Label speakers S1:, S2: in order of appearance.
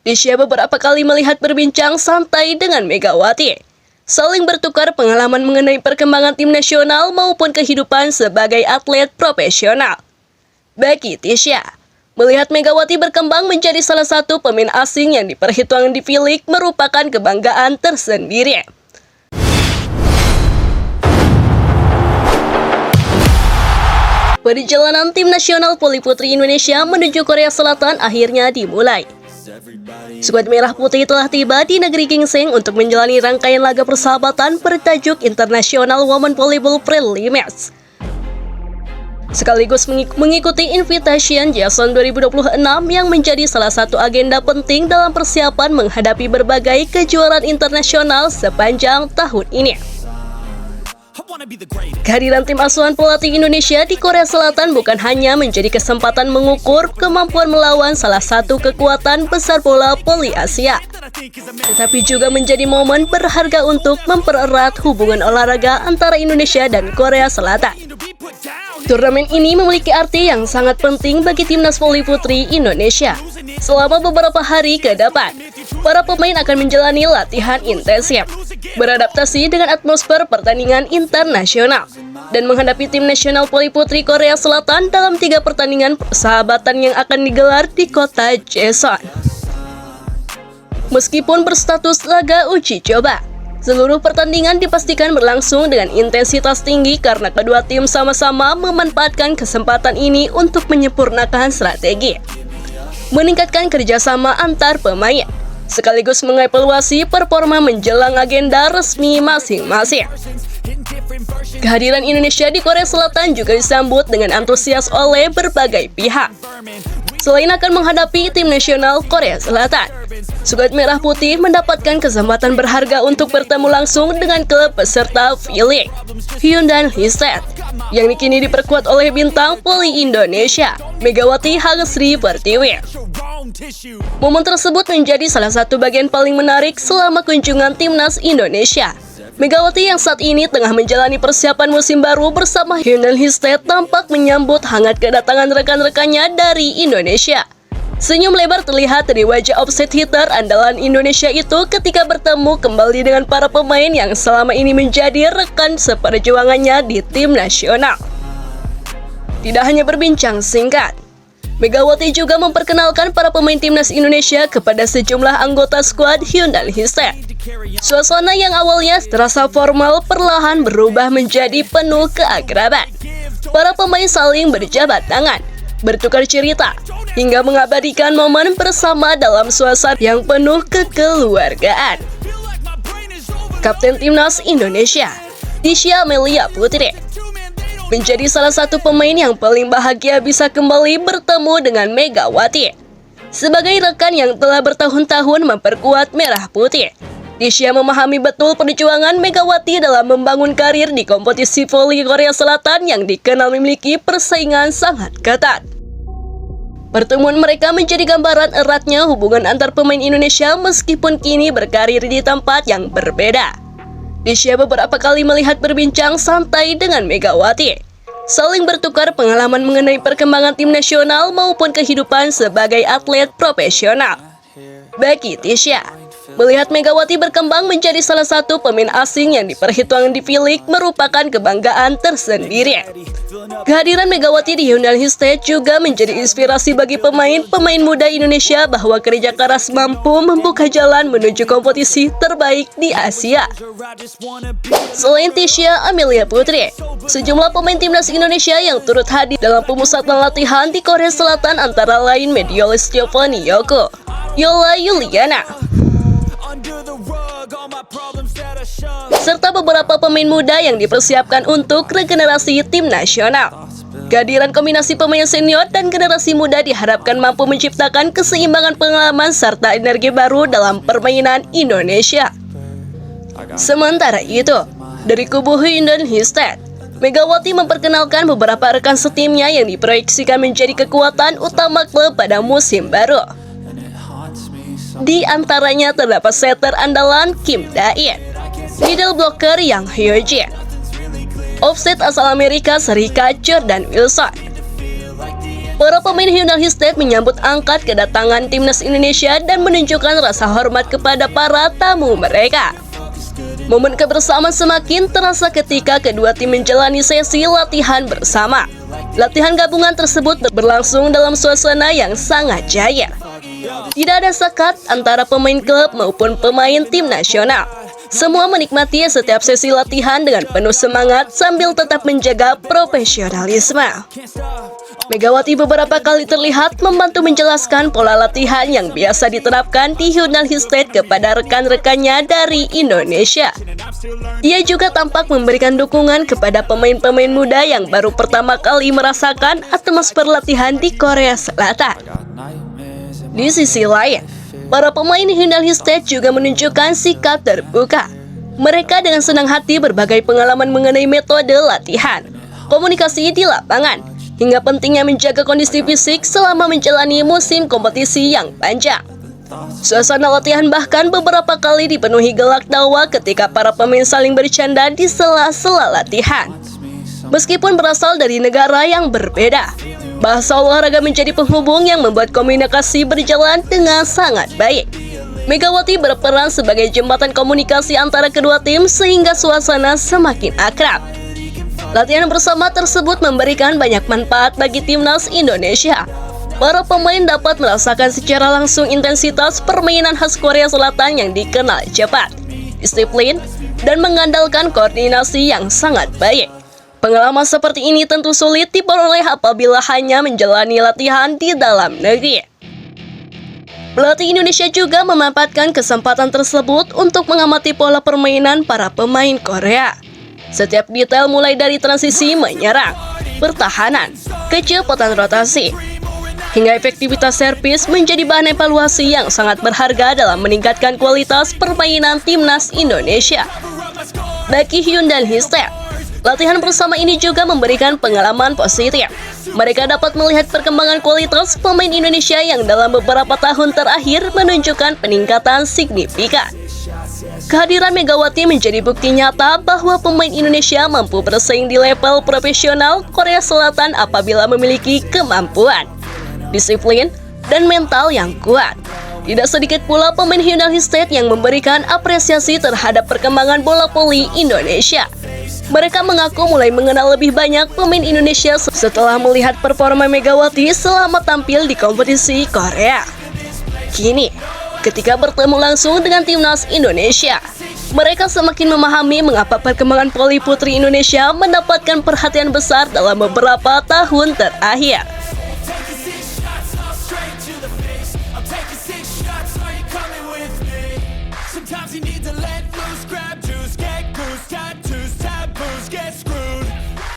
S1: Tisha beberapa kali melihat berbincang santai dengan Megawati, saling bertukar pengalaman mengenai perkembangan tim nasional maupun kehidupan sebagai atlet profesional. Bagi Tisha, melihat Megawati berkembang menjadi salah satu pemain asing yang diperhitungkan di V-League merupakan kebanggaan tersendiri. Perjalanan tim nasional voli putri Indonesia menuju Korea Selatan akhirnya dimulai. Skuad Merah Putih telah tiba di negeri Gingseng untuk menjalani rangkaian laga persahabatan bertajuk International Women Volleyball Friendly Match, sekaligus mengikuti Invitation Jason 2026 yang menjadi salah satu agenda penting dalam persiapan menghadapi berbagai kejuaraan internasional sepanjang tahun ini. Kehadiran tim asuhan pelatih Indonesia di Korea Selatan bukan hanya menjadi kesempatan mengukur kemampuan melawan salah satu kekuatan besar bola voli Asia, tetapi juga menjadi momen berharga untuk mempererat hubungan olahraga antara Indonesia dan Korea Selatan. Turnamen ini memiliki arti yang sangat penting bagi timnas voli putri Indonesia. Selama beberapa hari ke depan, para pemain akan menjalani latihan intensif, beradaptasi dengan atmosfer pertandingan internasional, dan menghadapi tim nasional voli putri Korea Selatan dalam 3 pertandingan persahabatan yang akan digelar di kota Jeson. Meskipun berstatus laga uji coba, seluruh pertandingan dipastikan berlangsung dengan intensitas tinggi karena kedua tim sama-sama memanfaatkan kesempatan ini untuk menyempurnakan strategi, meningkatkan kerjasama antar pemain, sekaligus mengevaluasi performa menjelang agenda resmi masing-masing. Kehadiran Indonesia di Korea Selatan juga disambut dengan antusias oleh berbagai pihak. Selain akan menghadapi tim nasional Korea Selatan, skuad Merah Putih mendapatkan kesempatan berharga untuk bertemu langsung dengan klub peserta V-League, Hyundai Histad, yang kini diperkuat oleh bintang voli Indonesia, Megawati Hagesri Pertiwi. Momen tersebut menjadi salah satu bagian paling menarik selama kunjungan timnas Indonesia. Megawati yang saat ini tengah menjalani persiapan musim baru bersama Hyundai Histad tampak menyambut hangat kedatangan rekan-rekannya dari Indonesia. Senyum lebar terlihat dari wajah offset hitter andalan Indonesia itu ketika bertemu kembali dengan para pemain yang selama ini menjadi rekan seperjuangannya di tim nasional. Tidak hanya berbincang singkat, Megawati juga memperkenalkan para pemain timnas Indonesia kepada sejumlah anggota skuad Hyundai Histad. Suasana yang awalnya terasa formal perlahan berubah menjadi penuh keakraban. Para pemain saling berjabat tangan, bertukar cerita, hingga mengabadikan momen bersama dalam suasana yang penuh kekeluargaan. Kapten Timnas Indonesia, Tisha Amelia Putri, menjadi salah satu pemain yang paling bahagia bisa kembali bertemu dengan Megawati. Sebagai rekan yang telah bertahun-tahun memperkuat Merah Putih, Tisha memahami betul perjuangan Megawati dalam membangun karir di kompetisi voli Korea Selatan yang dikenal memiliki persaingan sangat ketat. Pertemuan mereka menjadi gambaran eratnya hubungan antar pemain Indonesia meskipun kini berkarir di tempat yang berbeda. Tisha beberapa kali melihat berbincang santai dengan Megawati, saling bertukar pengalaman mengenai perkembangan tim nasional maupun kehidupan sebagai atlet profesional. Bagi Tisha, melihat Megawati berkembang menjadi salah satu pemain asing yang diperhitungkan di V-League merupakan kebanggaan tersendiri. Kehadiran Megawati di Hyundai Histad juga menjadi inspirasi bagi pemain muda Indonesia bahwa kerja keras mampu membuka jalan menuju kompetisi terbaik di Asia. Selain Tisha Amelia Putri, sejumlah pemain timnas Indonesia yang turut hadir dalam pemusatan latihan di Korea Selatan antara lain Mediolis Giovanni Yoko, Yola Yuliana, serta beberapa pemain muda yang dipersiapkan untuk regenerasi tim nasional. Kehadiran kombinasi pemain senior dan generasi muda diharapkan mampu menciptakan keseimbangan pengalaman serta energi baru dalam permainan Indonesia. Sementara itu, dari kubu Hyundai Histad, Megawati memperkenalkan beberapa rekan setimnya yang diproyeksikan menjadi kekuatan utama klub pada musim baru. Di antaranya terdapat setter andalan Kim Da-in, middle blocker Yang Hyo-jin, offset asal Amerika Serikat Jordan Wilson, Para pemain Hyundai State menyambut angkat kedatangan timnas Indonesia dan menunjukkan rasa hormat kepada para tamu mereka. Momen kebersamaan semakin terasa ketika kedua tim menjalani sesi latihan bersama. Latihan gabungan tersebut berlangsung dalam suasana yang sangat cair. Tidak ada sekat antara pemain klub maupun pemain tim nasional. Semua menikmati setiap sesi latihan dengan penuh semangat sambil tetap menjaga profesionalisme. Megawati beberapa kali terlihat membantu menjelaskan pola latihan yang biasa diterapkan di Hyundai State kepada rekan-rekannya dari Indonesia. Ia juga tampak memberikan dukungan kepada pemain-pemain muda yang baru pertama kali merasakan atmosfer latihan di Korea Selatan. Di sisi lain, para pemain Hyundai State juga menunjukkan sikap terbuka. Mereka dengan senang hati berbagai pengalaman mengenai metode latihan, komunikasi di lapangan, hingga pentingnya menjaga kondisi fisik selama menjalani musim kompetisi yang panjang. Suasana latihan bahkan beberapa kali dipenuhi gelak tawa ketika para pemain saling bercanda di sela-sela latihan. Meskipun berasal dari negara yang berbeda, bahasa olahraga menjadi penghubung yang membuat komunikasi berjalan dengan sangat baik. Megawati berperan sebagai jembatan komunikasi antara kedua tim sehingga suasana semakin akrab. Latihan bersama tersebut memberikan banyak manfaat bagi timnas Indonesia. Para pemain dapat merasakan secara langsung intensitas permainan khas Korea Selatan yang dikenal cepat, disiplin, dan mengandalkan koordinasi yang sangat baik. Pengalaman seperti ini tentu sulit diperoleh apabila hanya menjalani latihan di dalam negeri. Pelatih Indonesia juga memanfaatkan kesempatan tersebut untuk mengamati pola permainan para pemain Korea. Setiap detail mulai dari transisi menyerang, pertahanan, kecepatan rotasi, hingga efektivitas servis menjadi bahan evaluasi yang sangat berharga dalam meningkatkan kualitas permainan timnas Indonesia. Bagi Hyundai State, latihan bersama ini juga memberikan pengalaman positif. Mereka dapat melihat perkembangan kualitas pemain Indonesia yang dalam beberapa tahun terakhir menunjukkan peningkatan signifikan. Kehadiran Megawati menjadi bukti nyata bahwa pemain Indonesia mampu bersaing di level profesional Korea Selatan apabila memiliki kemampuan, disiplin, dan mental yang kuat. Tidak sedikit pula pemain Hyundai State yang memberikan apresiasi terhadap perkembangan bola voli Indonesia. Mereka mengaku mulai mengenal lebih banyak pemain Indonesia setelah melihat performa Megawati selama tampil di kompetisi Korea. Kini, ketika bertemu langsung dengan timnas Indonesia, mereka semakin memahami mengapa perkembangan voli putri Indonesia mendapatkan perhatian besar dalam beberapa tahun terakhir.
S2: Sometimes you need to let